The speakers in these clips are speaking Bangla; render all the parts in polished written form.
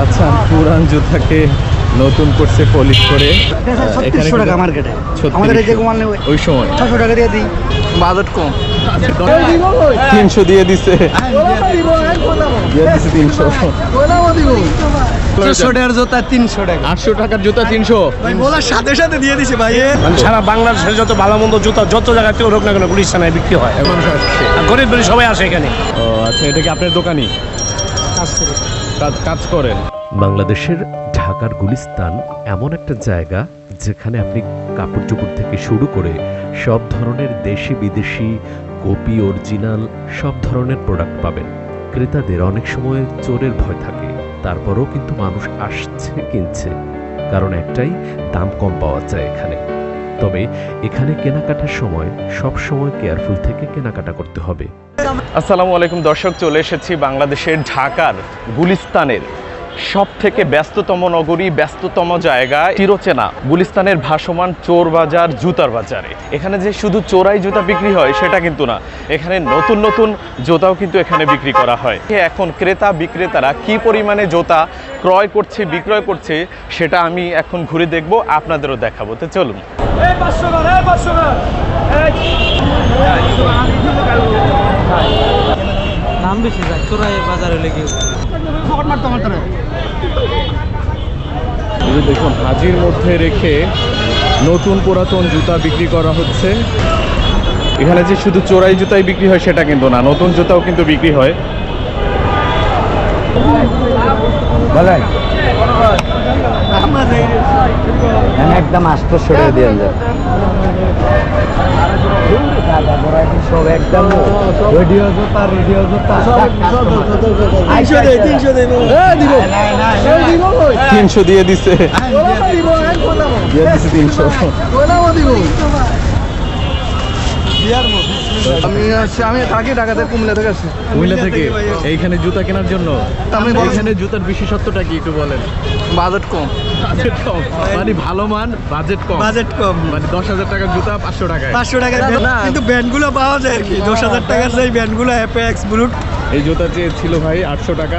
আচ্ছা, পুরান জুতাকে নতুন করছে পলিশ করে। এখানে 3600 টাকা মার্কেটে, আমাদের এই যে মাল নেই ওই সময় 600 টাকা দিয়ে দিই, বাজেট কম। 300 দিয়ে দিছে, 300। 600 টাকার জুতা 300 টাকা, 800 টাকার জুতা 300 ভাই বলার সাথে সাথে দিয়ে দিছে ভাই। মানে সারা বাংলাদেশের যত ভালো মন্দ জুতা যত জায়গায় থেকে হোক না কেন গুলিস্তানে বিক্রি হয়। মানুষ আসছে। আর গরিব গরিব সবাই আসে এখানে। ও আচ্ছা, এটা কি আপনার দোকানই? কাজ করেন? বাংলাদেশের ঢাকার গুলিস্তান এমন একটা জায়গা যেখানে আপনি কাপড় চোপড় থেকে শুরু করে সব ধরনের দেশি বিদেশি কপি অরিজিনাল সব ধরনের প্রোডাক্ট পাবেন। ক্রেতাদের অনেক সময় চোরের ভয় থাকে, তারপরেও কিন্তু মানুষ আসছে, কিনছে, কারণ একটাই, দাম কম পাওয়া যায় এখানে। তবে এখানে কেনাকাটার সময় সব সময় কেয়ারফুল থেকে কেনাকাটা করতে হবে। আসসালামু আলাইকুম দর্শক, চলে এসেছি বাংলাদেশের ঢাকার গুলিস্তানের সব থেকে ব্যস্ততম নগরী, ব্যস্ততম জায়গা, চিরচেনা গুলিস্তানের ভাসমান চোর বাজার, জুতার বাজারে। এখানে যে শুধু চোরাই জুতা বিক্রি হয় সেটা কিন্তু না, এখানে নতুন নতুন জুতাও কিন্তু এখানে বিক্রি করা হয়। এখন ক্রেতা বিক্রেতারা কি পরিমাণে জুতা ক্রয় করছে, বিক্রয় করছে, সেটা আমি এখন ঘুরে দেখব, আপনাদেরও দেখাবো। তো চলুন। দাম বেশি যায় চোরাই বাজারে লেগে। দেখুন, হাজির মধ্যে রেখে নতুন পুরাতন জুতা বিক্রি করা হচ্ছে। এখানে যে শুধু চোরাই জুতাই বিক্রি হয় সেটা কিন্তু না, নতুন জুতাও কিন্তু বিক্রি হয়। একদম 800 টাকা দিয়ে যায় সব, একদম রেডিও জুতা, রেডিও জুতা 300 দিয়ে দিছে, 300। আমি থাকি ঢাকাতে, কুমিল্লা থেকে আসছি। কুমিল্লা থেকে এইখানে জুতা কেনার জন্য? এখানে জুতার বিশেষত্বটা কি একটু বলেন? বাজেট কম। বাজেট কম মানে ভালো মান, বাজেট কম। বাজেট কম মানে 10,000 টাকার জুতা 500 টাকায়। 500 টাকা না, কিন্তু ব্যান্ডগুলো পাওয়া যায় আর কি 10,000 টাকার, সেই ব্যান্ডগুলো অ্যাপেক্স, ব্লুট। এই জুতা চেয়েছিল ভাই 800 টাকা,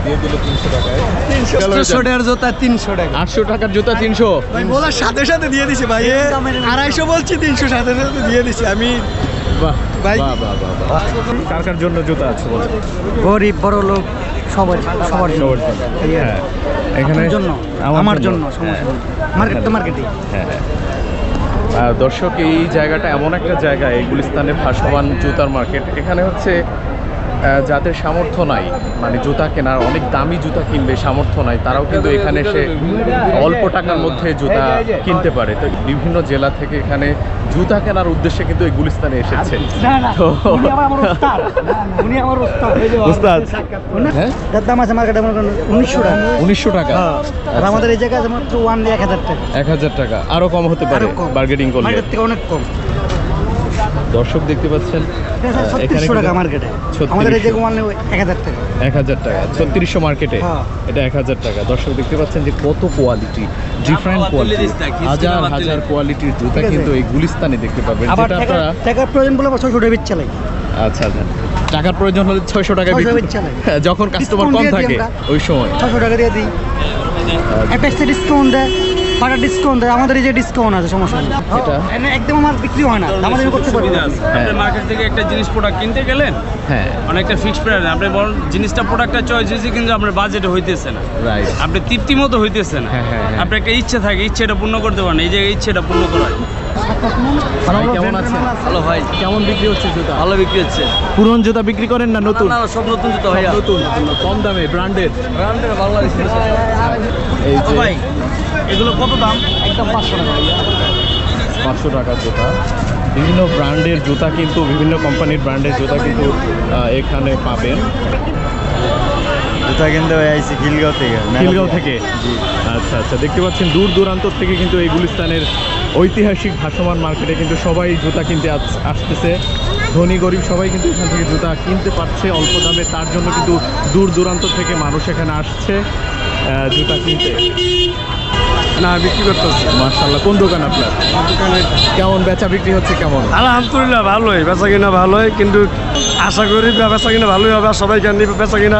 দিয়ে দিল 300 টাকায়। 300 টাকার জুতা 300 টাকা, 800 টাকার জুতা 300। ভাই বলার সাথে সাথে দিয়ে দিছে ভাই। 250 বলছি, 300 সাথে সাথে দিয়ে দিছে। আমি বাহ ভাই, বাহ বাহ বাহ বাহ। কার কার জন্য জুতা আছে বলুন? গরিব বড় লোক সবার সবার সবার জন্য। হ্যাঁ, এখানে জন্য, আমার জন্য সমস্যা নেই। মার্কেট তো মার্কেটই। হ্যাঁ হ্যাঁ। দর্শক, এই জায়গাটা এমন একটা জায়গা, এই গুলিস্তানের ভাসমান জুতার মার্কেট। এখানে হচ্ছে যাদের সামর্থ্য নাই, মানে জুতা কেনার, অনেক দামি জুতা কিনবে, সামর্থ্য নাই, তারাও কিন্তু এখানে এসে অল্প টাকার মধ্যে জুতা কিনতে পারে। তো বিভিন্ন জেলা থেকে এখানে জুতা কেনার উদ্দেশ্যে কিন্তু এই গুলিস্তানে এসেছে। তো উস্তাদ, হ্যাঁ, দাম আছে মার্কেটে 1900 টাকা। 1900 টাকা। আর আমাদের এই জায়গায় মাত্র 1000 টাকা। 1000 টাকা, আরো কম হতে পারে বার্গেনিং করলে। মার্কেট থেকে অনেক কম। দর্শক দেখতে পাচ্ছেন, এখানে 3600 টাকা মার্কেটে, আমাদের এই জায়গায় মাল নেই 1000 টাকা। 1000 টাকা, 3600 মার্কেটে, হ্যাঁ। এটা 1000 টাকা। দর্শক দেখতে পাচ্ছেন যে কত কোয়ালিটি, ডিফারেন্ট কোয়ালিটি, হাজার হাজার কোয়ালিটির জুতা কিন্তু এই গুলিস্তানে দেখতে পাবেন, আবার যেটা আপনারা। টাকার প্রয়োজন বলে 600 টাকা বেচে চালাই। আচ্ছা আচ্ছা, টাকার প্রয়োজন হলে 600 টাকা 600 বিক্রি, বেচে চালাই। যখন কাস্টমার কম থাকে ওই সময় 600 টাকা দিয়ে দিই। অ্যাপেক্সে ডিসকাউন্ট দেয়, বাটার ডিসকাউন্ট দেয়, আমাদের এই যে ডিসকাউন্ট আছে, সমস্যা নেই। এটা একদম আমার বিক্রি হয় না, আমাদের করতে পারি না। হ্যাঁ। মার্কেট থেকে একটা জিনিস প্রোডাক্ট কিনতে গেলেন, হ্যাঁ অনেকটা ফিক্সড প্রাইস, আপনি বলেন জিনিসটা প্রোডাক্টটা চয়েস হয়েছে কিন্তু আপনার বাজেটে হইতেছে না, রাইট। আপনি তৃপ্তি মতো হইতেছে না। হ্যাঁ, হ্যাঁ, হ্যাঁ। আপনার একটা ইচ্ছা থাকে, ইচ্ছেটা পূর্ণ করতে পারেন, এই যে ইচ্ছেটা পূর্ণ করা। ভাই কেমন আছেন? ভালো ভাই, কেমন বিক্রি হচ্ছে জুতা? ভালো বিক্রি হচ্ছে। পুরনো জুতা বিক্রি করেন না নতুন? না, সব নতুন জুতো ভাইয়া, নতুন, কম দামে, ব্র্যান্ডেড। ব্র্যান্ডের বাংলাদেশ। এই যে ভাই এগুলো কত দাম? একদম 500 টাকা ভাইয়া। 500 টাকার জুতা, বিভিন্ন ব্র্যান্ডের জুতা কিন্তু, বিভিন্ন কোম্পানির ব্র্যান্ডের জুতা কিন্তু এখানে পাবেন। জুতা কিনতে আইছি খিলগাঁও থেকে। খিলগাঁও থেকে? আচ্ছা আচ্ছা, দেখতে পাচ্ছেন দূর দূরান্ত থেকে কিন্তু এই গুলিস্তানের ঐতিহাসিক ভাসমান মার্কেটে কিন্তু সবাই জুতা কিনতে আসতেছে। ধনী গরিব সবাই কিন্তু এখান থেকে জুতা কিনতে পারছে অল্প দামে, তার জন্য কিন্তু দূর দূরান্ত থেকে মানুষ এখানে আসছে জুতা কিনতে। না বিক্রি করতেছি। মাশাআল্লাহ, কোন দোকান আপনার? কেমন বেচা বিক্রি হচ্ছে কেমন? আলহামদুলিল্লাহ ভালোই, বেচা কিনা ভালোই, কিন্তু আশা করি বেচা কিনা ভালোই হবে। আর সবাই এখানে বেচা কিনা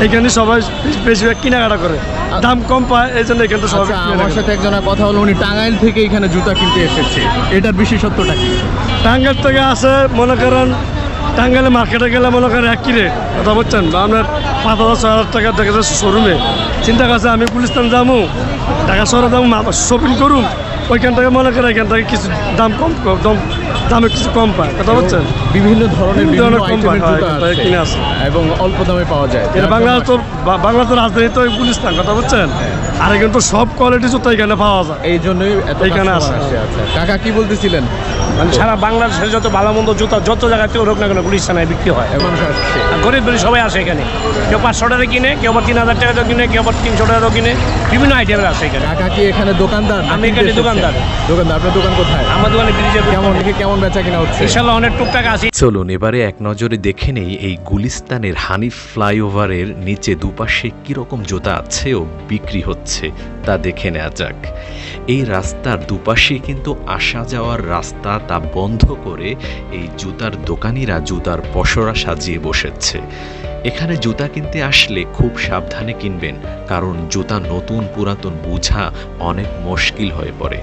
এখানে সবাই বেশিরভাগ কেনাকাটা করে, দাম কম পায়, এই জন্য এখানে সবাই আচ্ছা, কেনাকাটা আমার করে। সাথে একজনের কথা হলো, উনি টাঙ্গাইল থেকে এখানে জুতা কিনতে এসেছে, এটার বিশেষত্বটা কি? টাঙ্গাইল থেকে আসে, মনে করেন টাঙ্গাইলে মার্কেটে গেলে মনে করেন একই রেট, কথা বলছেন, বা আপনার 5,000-6,000 টাকা দেখা যাচ্ছে শোরুমে। চিন্তা করছে আমি গুলিস্তান যাবো, ঢাকা শহরে যাবো, শপিং করুম, ওইখান থেকে মনে করেন এখান থেকে কিছু দাম দামে কিছু কম পায়, কথা বলছেন। বিভিন্ন ধরনের বিভিন্ন ধরনের আইটেমের কোম্পানি হয়, জুতা আছে কিনে আছে। এবং অল্প দামে পাওয়া যায়। এটা বাংলাদেশের রাজধানী তো গুলিস্তান, কথা বলছেন। আর এখানে তো সব কোয়ালিটি জুতা এখানে পাওয়া যায়। এই জন্যই এত এইখানে কাস্টমার আসে। আসে। আচ্ছা, কাকা কি বলতেছিলেন? মানে সারা বাংলাদেশের যত ভালো মন্দ জুতা যত জায়গাতে হোক না কেন গুলিস্তানে বিক্রি হয়। মানুষ আসছে। আর গরিব গরিব সবাই আসে এখানে, কেউ 500 টাকা কিনে, কেউ আবার 3,000 টাকা কিনে, কেউ আবার 300 টাকা কিনে, বিভিন্ন আইটেমের আছে এখানে। কাকা কি এখানে দোকানদার? আমি এখানে দোকানদার। দোকানদার, আপনার দোকান কোথায়? আমার দোকানে ব্রিজের কেমন বেচা কিনা হচ্ছে? ইনশাল্লাহ অনেক টুকটাক আছে। চলুন এবারে এক নজরে দেখে নেই এই গুলিস্তানের হানিফ ফ্লাইওভারের নিচে দুপাশে কীরকম জুতা আছে ও বিক্রি হচ্ছে তা দেখে নেওয়া যাক। এই রাস্তার দুপাশে কিন্তু আসা যাওয়ার রাস্তা, তা বন্ধ করে এই জুতার দোকানিরা জুতার পসরা সাজিয়ে বসেছে। এখানে জুতা কিনতে আসলে খুব সাবধানে কিনবেন, কারণ জুতা নতুন পুরাতন বোঝা অনেক মুশকিল হয়ে পড়ে।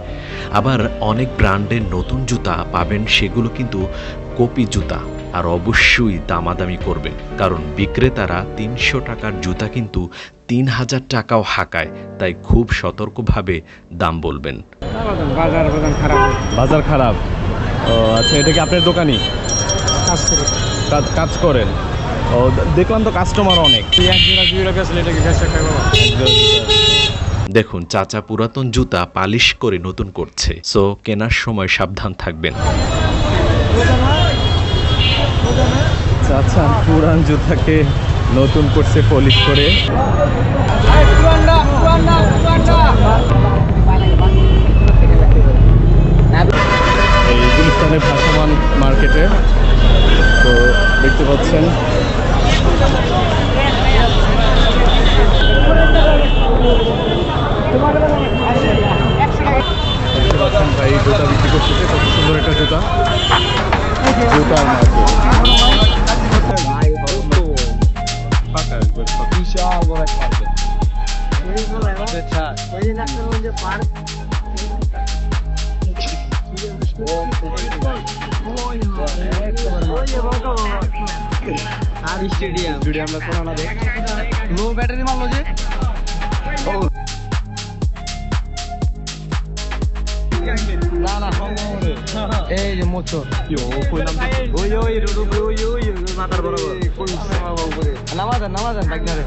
আবার অনেক ব্র্যান্ডের নতুন জুতা পাবেন, সেগুলো কিন্তু কপি জুতা। আর অবশ্যই দামাদামি করবেন, কারণ বিক্রেতারা 300 টাকার জুতা কিন্তু 3,000 টাকাও হাঁকায়, তাই খুব সতর্কভাবে দাম বলবেন। বাজার খারাপ। ও আচ্ছা, এটা কি আপনার দোকানই? কাজ করেন? ও, দেখলাম তো কাস্টমার অনেক। দেখুন, চাচা পুরাতন জুতা পালিশ করে নতুন করছে, সো কেনার সময় সাবধান থাকবেন। চাচা পুরান জুতাকে নতুন করছে পলিশ করে। এই গুলিস্তানের ভাসমান মার্কেটে তো দেখতে পাচ্ছেন ভাই জুতা বিক্রি করতেছে, কত সুন্দর একটা জুতার ব্যাটারি মারলো যে না এই যে মোচর নামাজান বাইক ধরে